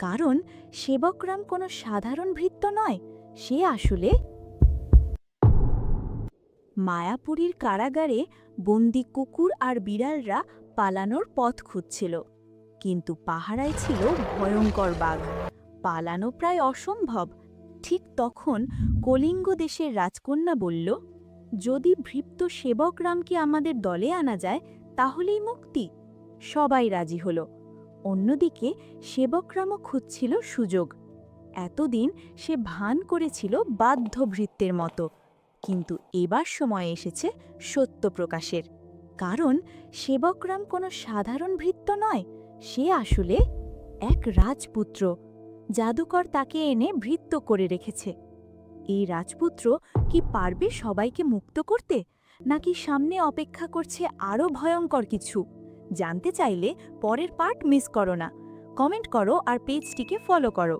কারণ সেবকরাম কোনো সাধারণ ভৃত্য নয়, সে আসলে মায়াপুরীর কারাগারে বন্দি কুকুর আর বিড়ালরা পালানোর পথ খুঁজছিল। কিন্তু পাহারায় ছিল ভয়ঙ্কর বাঘ। পালানো প্রায় অসম্ভব। ঠিক তখন কলিঙ্গ দেশের রাজকন্যা বলল, যদি ভৃত্য সেবকরামকে আমাদের দলে আনা যায় তাহলেই মুক্তি। সবাই রাজি হল। অন্যদিকে সেবকরামও খুঁজছিল সুযোগ। এতদিন সে ভান করেছিল বাধ্য ভৃত্যের মতো, কিন্তু এবার সময় এসেছে সত্য প্রকাশের। কারণ সেবকরাম কোনো সাধারণ ভৃত্য নয়, সে আসলে এক রাজপুত্র। জাদুকর তাকে এনে ভৃত্য করে রেখেছে। এই রাজপুত্র কি পারবে সবাইকে মুক্ত করতে, নাকি সামনে অপেক্ষা করছে আরও ভয়ঙ্কর কিছু? জানতে চাইলে পরের পার্ট মিস করো না। কমেন্ট করো আর পেজটিকে ফলো করো।